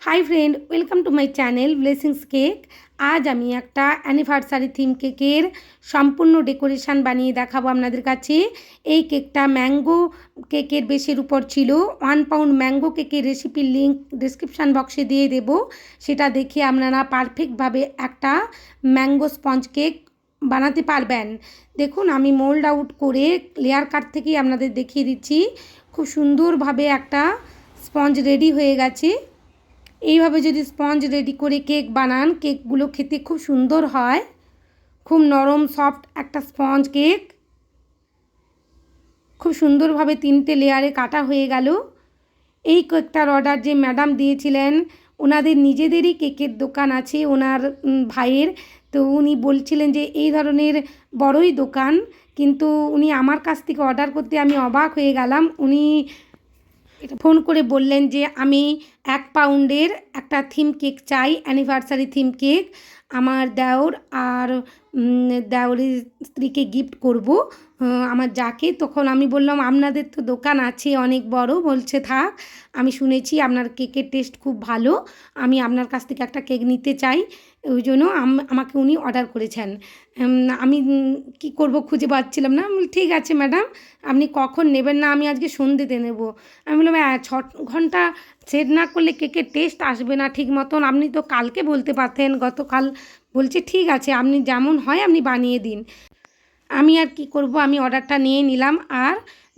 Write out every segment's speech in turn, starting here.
High friend welcome to my channel blessings cake. आज आमी एक एनिभार्सारि थीम केकर सम्पूर्ण डेकोरेशन बनिए देखाबो आपनादेर काछे। এই কেকটা ম্যাঙ্গো কেকের বেশের উপর ছিল। 1 পাউন্ড ম্যাঙ্গো কেকের রেসিপির লিঙ্ক ডেসক্রিপশন বক্সে দিয়ে দেব, সেটা দেখে আপনারা পারফেক্টভাবে একটা ম্যাঙ্গো স্পঞ্জ কেক বানাতে পারবেন। দেখুন আমি মোল্ড আউট করে লেয়ার কাট থেকেই আপনাদের দেখিয়ে দিচ্ছি। খুব সুন্দরভাবে একটা স্পঞ্জ রেডি হয়ে গেছে। এইভাবে যদি স্পঞ্জ রেডি করে কেক বানান, কেকগুলো খেতে খুব সুন্দর হয়, খুব নরম সফট একটা স্পঞ্জ কেক। খুব সুন্দরভাবে 3টে লেয়ারে কাটা হয়ে গেল। এই কেকটার অর্ডার যে ম্যাডাম দিয়েছিলেন, ওনাদের নিজেদেরই কেকের দোকান আছে ওনার ভাইয়ের। তো উনি বলছিলেন যে এই ধরনের বড়ই দোকান, কিন্তু উনি আমার কাছ থেকে অর্ডার করতে আমি অবাক হয়ে গেলাম। উনি ফোন করে বললেন যে আমি 1 পাউন্ডের একটা থিম কেক চাই, অ্যানিভার্সারি থিম কেক আমার দেওর আর দেওরের স্ত্রীকে গিফট করব আমার যাকে। তখন আমি বললাম আপনাদের তো দোকান আছে অনেক বড়। বলছে থাক, আমি শুনেছি আপনার কেকের টেস্ট খুব ভালো, আমি আপনার কাছ থেকে একটা কেক নিতে চাই। ওই জন্য আমাকে উনি অর্ডার করেছেন। আমি কি করব খুঁজে পাচ্ছিলাম না। ঠিক আছে ম্যাডাম, আপনি কখন নেবেন? না আমি আজকে সন্ধ্যেতে নেব। আমি বললাম 6 ঘন্টা সেট না করলে কেকের টেস্ট আসবে না ঠিক মতন, আপনি তো কালকে বলতে পারতেন, গতকাল। বলছে ঠিক আছে, আপনি যেমন হয় আপনি বানিয়ে দিন। আমি আর কি করব, আমি অর্ডারটা নিয়ে নিলাম। আর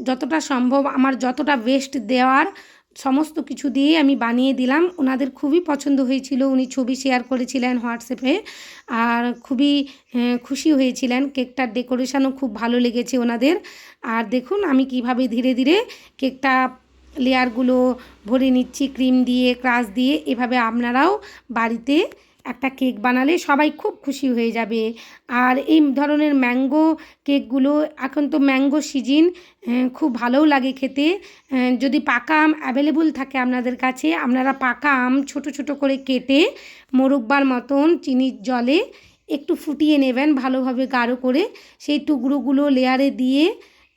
যতটা সম্ভব আমার যতটা বেস্ট দেওয়ার সমস্ত কিছু দিয়ে আমি বানিয়ে দিলাম। ওনাদের খুবই পছন্দ হয়েছিল, উনি ছবি শেয়ার করেছিলেন হোয়াটসঅ্যাপে, আর খুবই খুশি হয়েছিলেন। কেকটার ডেকোরেশনও খুব ভালো লেগেছে ওনাদের। আর দেখুন আমি কিভাবে ধীরে ধীরে কেকটা লেয়ারগুলো ভরে নিচ্ছি ক্রিম দিয়ে, ক্রাশ দিয়ে। এভাবে আপনারাও বাড়িতে একটা কেক বানালে সবাই খুব খুশি হয়ে যাবে। আর এই ধরনের ম্যাঙ্গো কেকগুলো, এখন তো ম্যাঙ্গো সিজন, খুব ভালোও লাগে খেতে। যদি পাকা আম অ্যাভেলেবল থাকে আপনাদের কাছে, আপনারা পাকা আম ছোট ছোট করে কেটে মোরব্বার মতন চিনির জলে একটু ফুটিয়ে নেবেন ভালোভাবে গাঢ় করে। সেই টুকরোগুলো লেয়ারে দিয়ে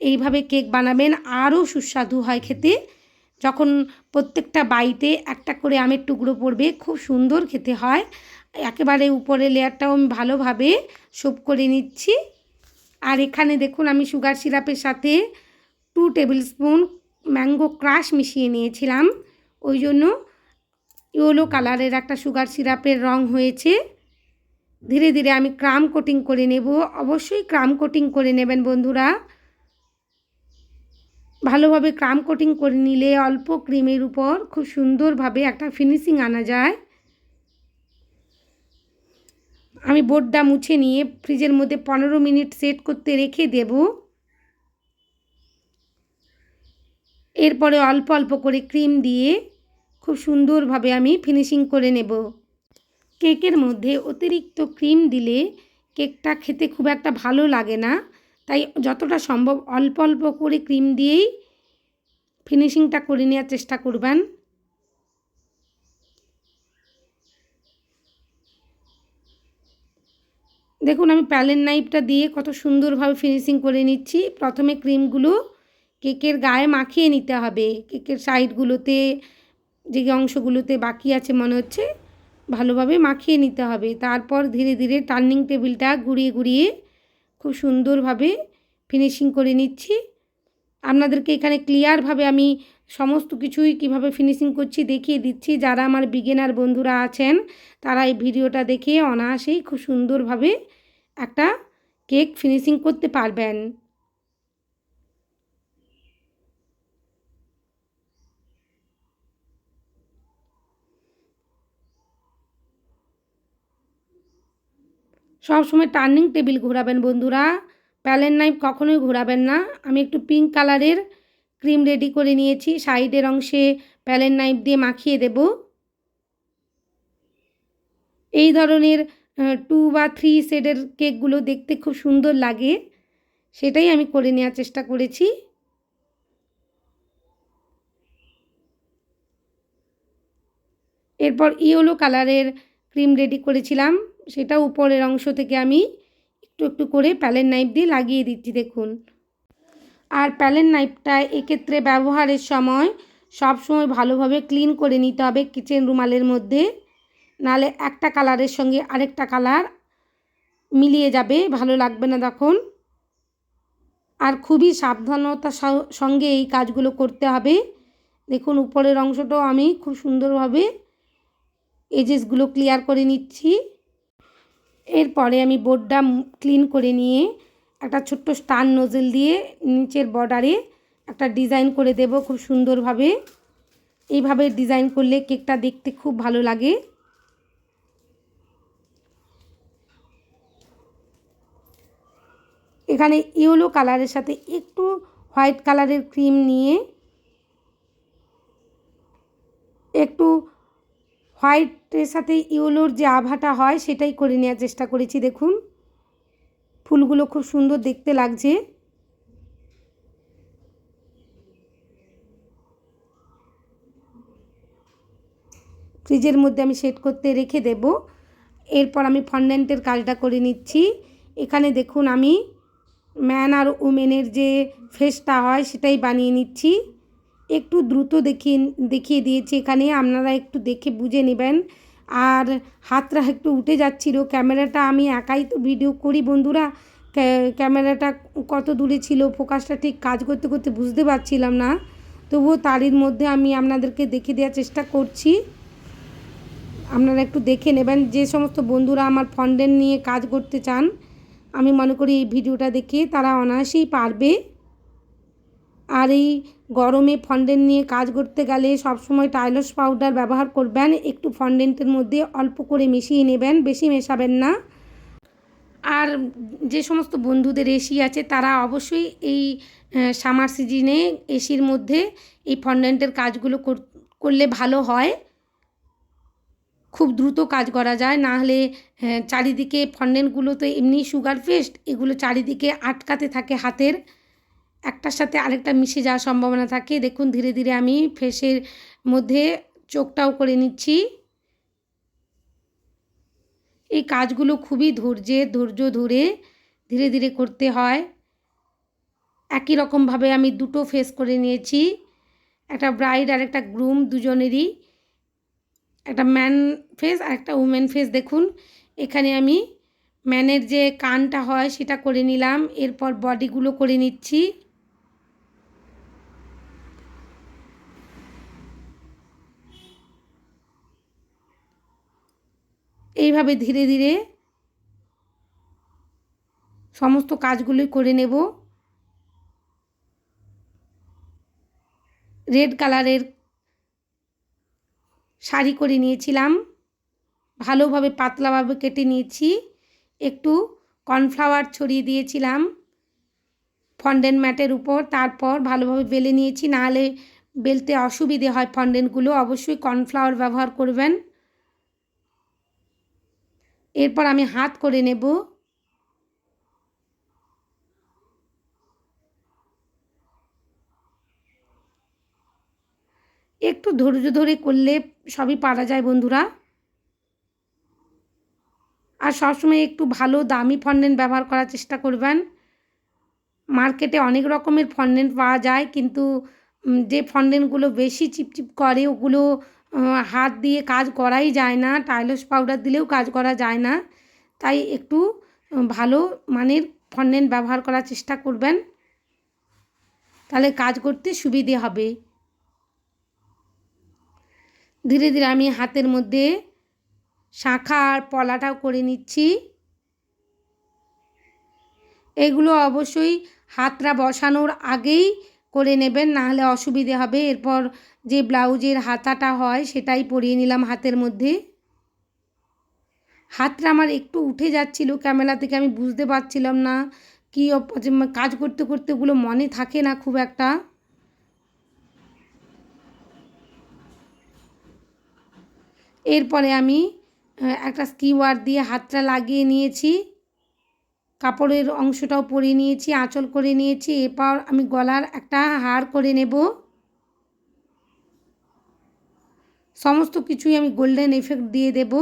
এইভাবে কেক বানাবেন, আরও সুস্বাদু হয় খেতে। যখন প্রত্যেকটা বাইটে একটা করে আমের টুকরো পড়বে, খুব সুন্দর খেতে হয়। একেবারে উপরে লেয়ারটাও আমি ভালোভাবে সোপ করে নিচ্ছি। আর এখানে দেখুন আমি সুগার সিরাপের সাথে 2 টেবিল স্পুন ম্যাঙ্গো ক্রাশ মিশিয়ে নিয়েছিলাম। ওই জন্য ইয়েলো কালারের একটা সুগার সিরাপের রং হয়েছে। ধীরে ধীরে আমি ক্রাম কোটিং করে নেব। অবশ্যই ক্রাম কোটিং করে নেবেন বন্ধুরা। ভালোভাবে ক্রাম কোটিং করে নিলে অল্প ক্রিমের উপর খুব সুন্দরভাবে একটা ফিনিশিং আনা যায়। আমি বোর্ডটা মুছে নিয়ে ফ্রিজের মধ্যে 15 মিনিট সেট করতে রেখে দেব। এরপরে অল্প অল্প করে ক্রিম দিয়ে খুব সুন্দরভাবে আমি ফিনিশিং করে নেব। কেকের মধ্যে অতিরিক্ত ক্রিম দিলে কেকটা খেতে খুব একটা ভালো লাগে না, তাই যতটা সম্ভব অল্প অল্প করে ক্রিম দিয়েই ফিনিশিংটা করে নেওয়ার চেষ্টা করবেন। দেখুন আমি প্যালেট নাইফটা দিয়ে কত সুন্দরভাবে ফিনিশিং করে নিচ্ছি। প্রথমে ক্রিমগুলো কেকের গায়ে মাখিয়ে নিতে হবে, কেকের সাইডগুলোতে যে অংশগুলোতে বাকি আছে মনে হচ্ছে ভালোভাবে মাখিয়ে নিতে হবে। তারপর ধীরে ধীরে টার্নিং টেবিলটা ঘুরিয়ে ঘুরিয়ে খুব সুন্দরভাবে ফিনিশিং করে নিচ্ছি। আপনাদেরকে এখানে ক্লিয়ারভাবে আমি সমস্ত কিছুই কিভাবে ফিনিশিং করছি দেখিয়ে দিচ্ছি। যারা আমার বিগিনার বন্ধুরা আছেন তারা এই ভিডিওটা দেখে অনায়াসেই খুব সুন্দরভাবে একটা কেক ফিনিশিং করতে পারবেন। সব সময় টার্নিং টেবিল ঘোরাবেন বন্ধুরা, প্যালেট নাইফ কখনোই ঘোরাবেন না। আমি একটু পিঙ্ক কালারের ক্রিম রেডি করে নিয়েছি, সাইডের অংশে প্যালেট নাইফ দিয়ে মাখিয়ে দেব। এই ধরনের 2 বা 3 শেডের কেকগুলো দেখতে খুব সুন্দর লাগে, সেটাই আমি করে নেওয়ার চেষ্টা করেছি। এরপর ইয়েলো কালারের ক্রিম রেডি করেছিলাম, সেটা উপরের অংশ থেকে আমি একটু একটু করে প্যালেট নাইফ দিয়ে লাগিয়ে দিচ্ছি দেখুন। আর প্যালেট নাইফটা এক্ষেত্রে ব্যবহারের সময় সব সময় ভালোভাবে ক্লিন করে নিতে হবে কিচেন রুমালের মধ্যে, নাহলে একটা কালারের সঙ্গে আরেকটা কালার মিলিয়ে যাবে, ভালো লাগবে না তখন। আর খুবই সাবধানতার সঙ্গে এই কাজগুলো করতে হবে। দেখুন উপরের অংশটাও আমি খুব সুন্দরভাবে এজেসগুলো ক্লিয়ার করে নিচ্ছি। এরপরে আমি বোর্ডটা ক্লিন করে নিয়ে একটা ছোট্ট স্টার নোজেল দিয়ে নিচের বর্ডারে একটা ডিজাইন করে দেব খুব সুন্দরভাবে। এইভাবে ডিজাইন করলে কেকটা দেখতে খুব ভালো লাগে। এখানে ইয়েলো কালারের সাথে একটু হোয়াইট কালারের ক্রিম নিয়ে একটু হোয়াইটের সাথে ইয়েলোর যে আভাটা হয় সেটাই করে নেওয়ার চেষ্টা করেছি। দেখুন ফুলগুলো খুব সুন্দর দেখতে লাগছে। ফ্রিজের মধ্যে আমি সেট করতে রেখে দেব। এরপর আমি ফন্ডেন্টের কাজটা করে নিচ্ছি। এখানে দেখুন আমি ম্যান আর উমেনের যে ফেসটা হয় সেটাই বানিয়ে নিচ্ছি। একটু দ্রুত দেখিয়ে দিয়েছি এখানে, আপনারা একটু দেখে বুঝে নেবেন। আর হাতটা একটু উঠে যাচ্ছিল, ক্যামেরাটা আমি একাই তো ভিডিও করি বন্ধুরা, ক্যামেরাটা কত দূরে ছিল ফোকাসটা ঠিক কাজ করতে করতে বুঝতে পারছিলাম না। তবুও তারই মধ্যে আমি আপনাদেরকে দেখিয়ে দেওয়ার চেষ্টা করছি, আপনারা একটু দেখে নেবেন। যে সমস্ত বন্ধুরা আমার ফন্ডেন্ট নিয়ে কাজ করতে চান, আমি মনে করি এই ভিডিওটা দেখে তারা অনায়াসেই পারবে। আর এই গরমে ফন্ডেন্ট নিয়ে কাজ করতে গেলে সবসময় টাইলস পাউডার ব্যবহার করবেন। একটু ফন্ডেন্টের মধ্যে অল্প করে মিশিয়ে নেবেন, বেশি মেশাবেন না। আর যে সমস্ত বন্ধুদের এসি আছে তারা অবশ্যই এই সামার সিজনে এসির মধ্যে এই ফন্ডেন্টের কাজগুলো করলে ভালো হয়, খুব দ্রুত কাজ করা যায়। না হলে চারিদিকে ফন্ডেন্টগুলো তো এমনি সুগার পেস্ট, এগুলো চারিদিকে আটকাতে থাকে, হাতের একটার সাথে আরেকটা মিশে যাওয়ার সম্ভাবনা থাকে। দেখুন ধীরে ধীরে আমি ফেসের মধ্যে চোখটাও করে নিচ্ছি। এই কাজগুলো খুবই ধৈর্য ধরে ধীরে ধীরে করতে হয়। একই রকমভাবে আমি দুটো ফেস করে নিয়েছি, একটা ব্রাইড আর একটা গ্রুম দুজনেরই, একটা ম্যান ফেস আর একটা উমেন ফেস। দেখুন এখানে আমি ম্যানের যে কানটা হয় সেটা করে নিলাম, এরপর বডিগুলো করে নিচ্ছি। এইভাবে ধীরে ধীরে সমস্ত কাজগুলোই করে নেব। রেড কালারের শাড়ি করে নিয়েছিলাম, ভালোভাবে পাতলাভাবে কেটে নিয়েছি, একটু কর্নফ্লাওয়ার ছড়িয়ে দিয়েছিলাম ফন্ডেন্ট ম্যাটের উপর, তারপর ভালোভাবে বেলে নিয়েছি। নাহলে বেলতে অসুবিধে হয় ফন্ডেন্টগুলো, অবশ্যই কর্নফ্লাওয়ার ব্যবহার করবেন। এরপর আমি হাত করে নেব। একটু ধৈর্য ধরে করলে সবই পারা যায় বন্ধুরা। আর সবসময় একটু ভালো দামি ফন্ডেন্ট ব্যবহার করার চেষ্টা করবেন। মার্কেটে অনেক রকমের ফন্ডেন্ট পাওয়া যায়, কিন্তু যে ফন্ডেন্টগুলো বেশি চিপচিপ করে ওগুলো হাত দিয়ে কাজ করাই যায় না, টাইলস পাউডার দিলেও কাজ করা যায় না। তাই একটু ভালো মানের ফন্ডেন্ট ব্যবহার করার চেষ্টা করবেন, তাহলে কাজ করতে সুবিধে হবে। ধীরে ধীরে আমি হাতের মধ্যে শাঁখা আর পলাটাও করে নিচ্ছি। এগুলো অবশ্যই হাতটা বসানোর আগেই করে নেবেন, না হলে অসুবিধে হবে। এরপর যে ব্লাউজের হাতাটা হয় সেটাই পরিয়ে নিলাম হাতের মধ্যে। হাতটা আমার একটু উঠে যাচ্ছিল ক্যামেরা থেকে, আমি বুঝতে পারছিলাম না কি, কাজ করতে করতে ওগুলো মনে থাকে না খুব একটা। এরপরে আমি একটা স্কিওয়ার দিয়ে হাতটা লাগিয়ে নিয়েছি, কাপড়ের অংশটাও পরিয়ে নিয়েছি, আঁচল করে নিয়েছি। এরপর আমি গলার একটা হার করে নেব। সমস্ত কিছুই আমি গোল্ডেন এফেক্ট দিয়ে দেব,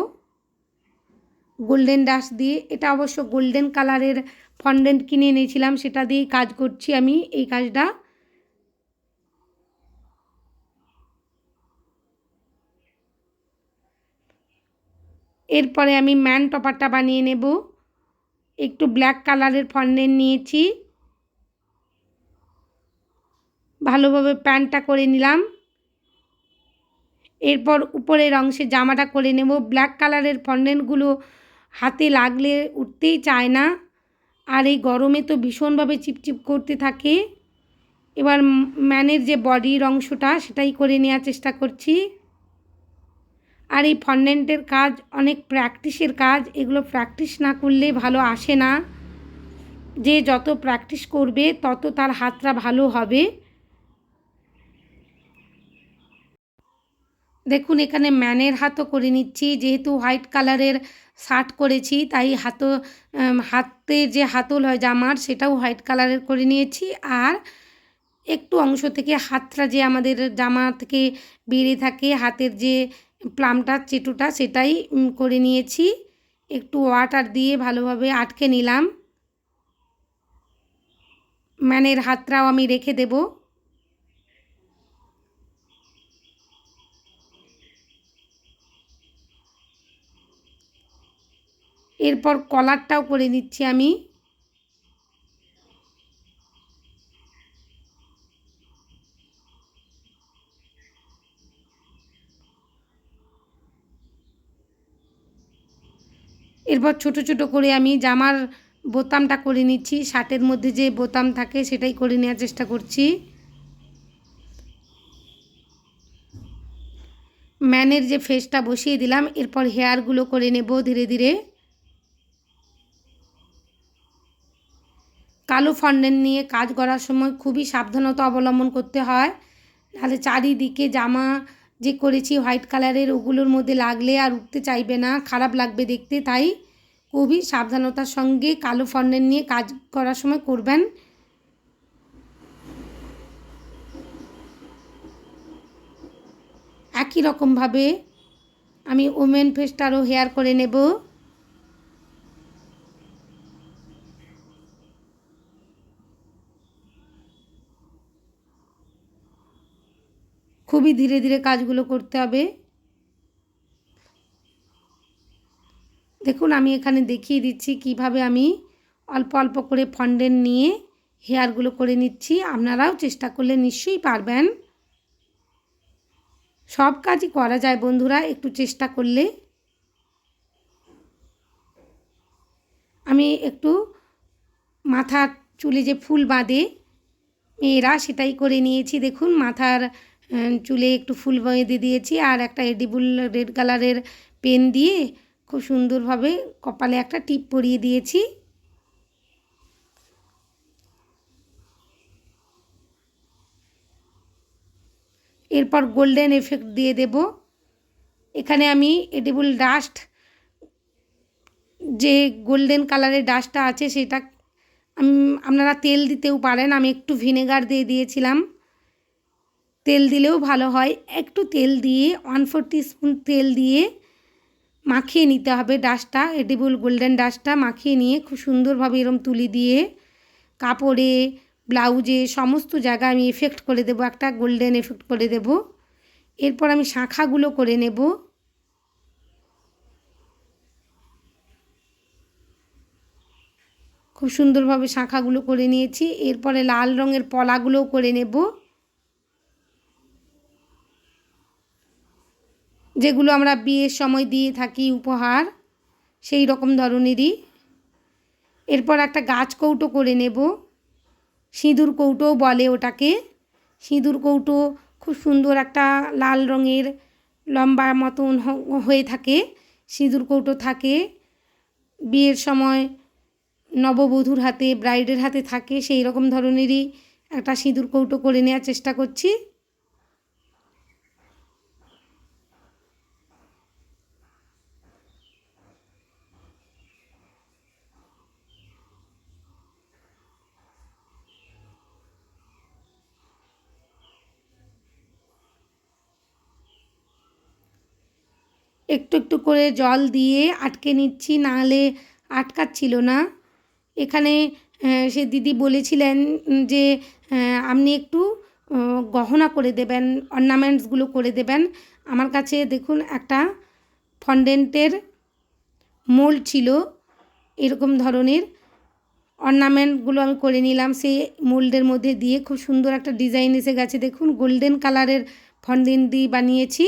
গোল্ডেন ডাস্ট দিয়ে। এটা অবশ্য গোল্ডেন কালারের ফন্ডেন্ট কিনে এনেছিলাম, সেটা দিয়েই কাজ করছি আমি এই কাজটা। এরপরে আমি ম্যান টপারটা বানিয়ে নেব। একটু ব্ল্যাক কালারের ফন্ডেন্ট নিয়েছি, ভালোভাবে প্যান্টটা করে নিলাম। এরপর উপরের অংশে জামাটা করে নেব। ব্ল্যাক কালারের ফন্ডেন্টগুলো হাতে লাগলে উঠতেই চায় না, আর এই গরমে তো ভীষণভাবে চিপচিপ করতে থাকে। এবার ম্যানের যে বডির অংশটা সেটাই করে নেওয়ার চেষ্টা করছি। আর এই ফন্ডেন্টের কাজ অনেক প্র্যাকটিসের কাজ, এগুলো প্র্যাকটিস না করলে ভালো আসে না। যে যত প্র্যাকটিস করবে তত তার হাতটা ভালো হবে। দেখুন এখানে ম্যানের হাতও করে নিচ্ছি, যেহেতু হোয়াইট কালারের শার্ট করেছি তাই হাতের যে হাতল হয় জামার সেটাও হোয়াইট কালারের করে নিয়েছি। আর একটু অংশ থেকে হাতটা যে আমাদের জামা থেকে বেরিয়ে থাকে, হাতের যে প্লামটা চেটুটা সেটাই করে নিয়েছি। একটু ওয়াটার দিয়ে ভালোভাবে আটকে নিলাম। ম্যানের হাতটাও আমি রেখে দেব। এরপর কলারটাও করে নিচ্ছি আমি। এরপর ছোট ছোট করে আমি জামার বোতামটা করে নিচ্ছি, শার্টের মধ্যে যে বোতাম থাকে সেটাই করে নেওয়ার চেষ্টা করছি। ম্যানের যে ফেসটা বসিয়ে দিলাম, এরপর হেয়ারগুলো করে নেব ধীরে ধীরে। কালো ফন্ডেন্ট নিয়ে কাজ করার সময় খুবই সাবধানতা অবলম্বন করতে হয়, নাহলে চারিদিকে জামা যে করেছি হোয়াইট কালারের ওগুলোর মধ্যে লাগলে আর উঠতে চাইবে না, খারাপ লাগবে দেখতে। তাই খুবই সাবধানতার সঙ্গে কালো ফন্ডেন্ট নিয়ে কাজ করার সময় করবেন। একই রকমভাবে আমি ওমেন ফেসটারও হেয়ার করে নেব। খুবই ধীরে ধীরে কাজগুলো করতে হবে। দেখুন আমি এখানে দেখিয়ে দিচ্ছি কিভাবে আমি অল্প অল্প করে ফন্ডেন্ট নিয়ে হেয়ারগুলো করে নিচ্ছি। আপনারাও চেষ্টা করলে নিশ্চয়ই পারবেন। সব কাজই করা যায় বন্ধুরা, একটু চেষ্টা করলে। আমি একটু মাথার চুলে যে ফুল বাঁধে মেয়েরা সেটাই করে নিয়েছি। দেখুন মাথার চুলে একটু ফুল বেঁধে দিয়েছি, আর একটা এডিবল রেড কালারের পেন দিয়ে খুব সুন্দরভাবে কপালে একটা টিপ পরিয়ে দিয়েছি। এরপর গোল্ডেন এফেক্ট দিয়ে দেব। এখানে আমি এডিবল ডাস্ট, যে গোল্ডেন কালারের ডাস্টটা আছে সেটা আপনারা তেল দিতেও পারেন, আমি একটু ভিনেগার দিয়ে দিয়েছিলাম। তেল দিলেও ভালো হয়। একটু তেল দিয়ে 1/4 টিস্পুন তেল দিয়ে মাখিয়ে নিতে হবে ডাস্টটা, এডিবল গোল্ডেন ডাস্টটা মাখিয়ে নিয়ে খুব সুন্দরভাবে এরম তুলি দিয়ে কাপড়ে, ব্লাউজে সমস্ত জায়গায় আমি এফেক্ট করে দেবো, একটা গোল্ডেন এফেক্ট করে দেব। এরপর আমি শাঁখাগুলো করে নেব। খুব সুন্দরভাবে শাঁখাগুলো করে নিয়েছি। এরপরে লাল রঙের পলাগুলোও করে নেব, যেগুলো আমরা বিয়ের সময় দিয়ে থাকি উপহার, সেই রকম ধরনেরই। এরপর একটা গাছ কৌটো করে নেব, সিঁদুর কৌটোও বলে ওটাকে। সিঁদুর কৌটো খুব সুন্দর একটা লাল রঙের লম্বা মতন হয়ে থাকে, সিঁদুর কৌটো থাকে। বিয়ের সময় নববধূর হাতে, ব্রাইডের হাতে থাকে, সেই রকম ধরনেরই একটা সিঁদুর কৌটো করে নেওয়ার চেষ্টা করছি। একটু একটু করে জল দিয়ে আটকে নিচ্ছি, নাহলে আটকাচ্ছিল না। এখানে সে দিদি বলেছিলেন যে আপনি একটু গহনা করে দেবেন, অর্নামেন্টসগুলো করে দেবেন। আমার কাছে দেখুন একটা ফন্ডেন্টের মোল্ড ছিল এরকম ধরনের অর্নামেন্টগুলো আমি করে নিলাম সেই মোল্ডের মধ্যে দিয়ে। খুব সুন্দর একটা ডিজাইন এসে গেছে দেখুন, গোল্ডেন কালারের ফন্ডেন্ট দিয়ে বানিয়েছি,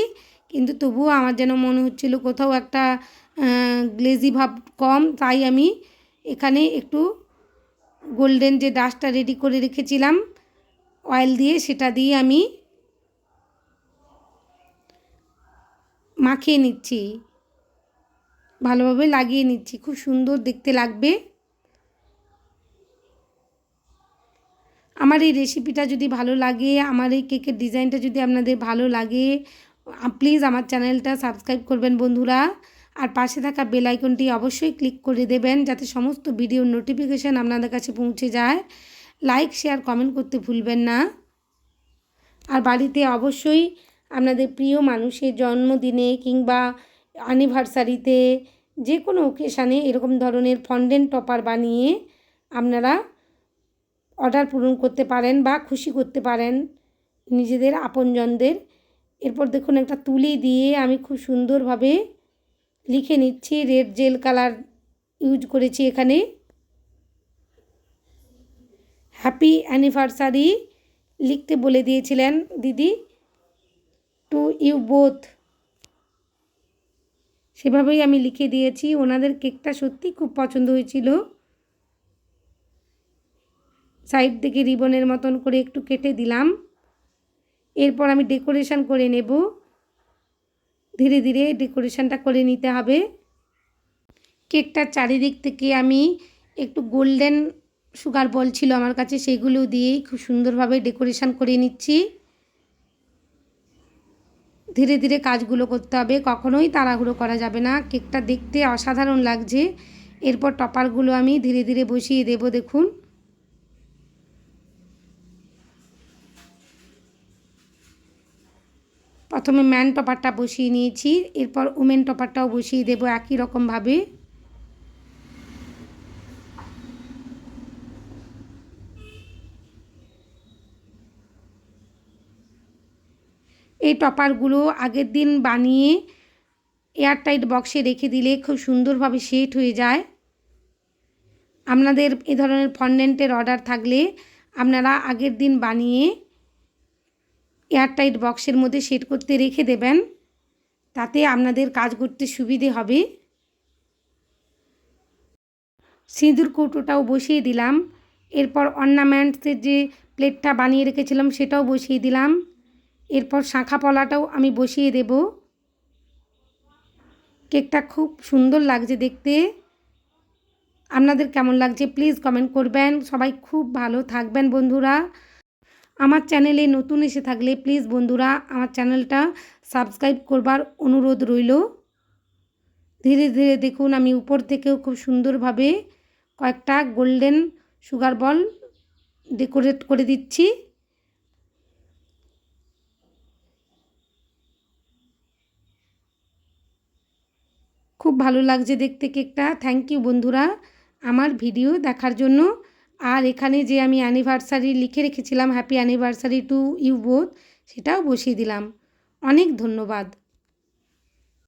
কিন্তু তবুও আমার যেন মনে হচ্ছিল কোথাও একটা গ্লেজি ভাব কম, তাই আমি এখানে একটু গোল্ডেন যে ডাস্টটা রেডি করে রেখেছিলাম অয়েল দিয়ে, সেটা দিয়ে আমি মাখিয়ে নিচ্ছি, ভালোভাবে লাগিয়ে নিচ্ছি, খুব সুন্দর দেখতে লাগবে। আমার এই রেসিপিটা যদি ভালো লাগে, আমার এই কেকের ডিজাইনটা যদি আপনাদের ভালো লাগে, প্লিজ আমার চ্যানেলটা সাবস্ক্রাইব করবেন বন্ধুরা, আর পাশে থাকা বেল আইকনটি অবশ্যই ক্লিক করে দেবেন যাতে সমস্ত ভিডিওর নোটিফিকেশান আপনাদের কাছে পৌঁছে যায়। লাইক শেয়ার কমেন্ট করতে ভুলবেন না। আর বাড়িতে অবশ্যই আপনাদের প্রিয় মানুষের জন্মদিনে কিংবা অ্যানিভার্সারিতে যে কোনো ওকেশানে এরকম ধরনের ফন্ডেন্ট টপার বানিয়ে আপনারা অর্ডার পূরণ করতে পারেন বা খুশি করতে পারেন নিজেদের আপনজনদের। এরপর দেখুন একটা তুলি দিয়ে আমি খুব সুন্দরভাবে লিখে নিচ্ছি, রেড জেল কালার ইউজ করেছি এখানে। হ্যাপি অ্যানিভার্সারি লিখতে বলে দিয়েছিলেন দিদি, টু ইউ বোথ, সেভাবেই আমি লিখে দিয়েছি। ওনাদের কেকটা সত্যি খুব পছন্দ হয়েছিল। সাইড থেকে রিবনের মতন করে একটু কেটে দিলাম। এরপর আমি ডেকোরেশন করে নেব, ধীরে ধীরে ডেকোরেশনটা করে নিতে হবে। কেকটার চারিদিক থেকে আমি একটু গোল্ডেন সুগার বল ছিল আমার কাছে, সেগুলো দিয়েই খুব সুন্দরভাবে ডেকোরেশন করে নিচ্ছি। ধীরে ধীরে কাজগুলো করতে হবে, কখনোই তাড়াহুড়ো করা যাবে না। কেকটা দেখতে অসাধারণ লাগছে। এরপর টপারগুলো আমি ধীরে ধীরে বসিয়ে দেব। দেখুন প্রথমে ম্যান টপারটা বসিয়ে নিয়েছি, এরপর ওমেন টপারটাও বসিয়ে দেব একই রকমভাবে। এই টপারগুলো আগের দিন বানিয়ে এয়ারটাইট বক্সে রেখে দিলে খুব সুন্দরভাবে সেট হয়ে যায়। আপনাদের এ ধরনের ফন্ডেন্টের অর্ডার থাকলে আপনারা আগের দিন বানিয়ে এয়ারটাইট বক্সের মধ্যে সেট করতে রেখে দেবেন, তাতে আপনাদের কাজ করতে সুবিধে হবে। সিঁদুর কৌটোটাও বসিয়ে দিলাম। এরপর অর্নামেন্টসের যে প্লেটটা বানিয়ে রেখেছিলাম সেটাও বসিয়ে দিলাম। এরপর শাঁখা পলাটাও আমি বসিয়ে দেব। কেকটা খুব সুন্দর লাগছে দেখতে। আপনাদের কেমন লাগছে প্লিজ কমেন্ট করবেন। সবাই খুব ভালো থাকবেন বন্ধুরা। আমার চ্যানেলে নতুন এসে থাকলে প্লিজ বন্ধুরা আমার চ্যানেলটা সাবস্ক্রাইব করবার অনুরোধ রইল। ধীরে ধীরে দেখুন আমি উপর থেকেও খুব সুন্দরভাবে কয়েকটা গোল্ডেন সুগার বল ডেকোরেট করে দিচ্ছি। খুব ভালো লাগছে দেখতে কেকটা। থ্যাংক ইউ বন্ধুরা আমার ভিডিও দেখার জন্য। আর এখানে যে আমি অ্যানিভার্সারি লিখে রেখেছিলাম happy anniversary to you both, সেটাও বসিয়ে দিলাম। অনেক ধন্যবাদ।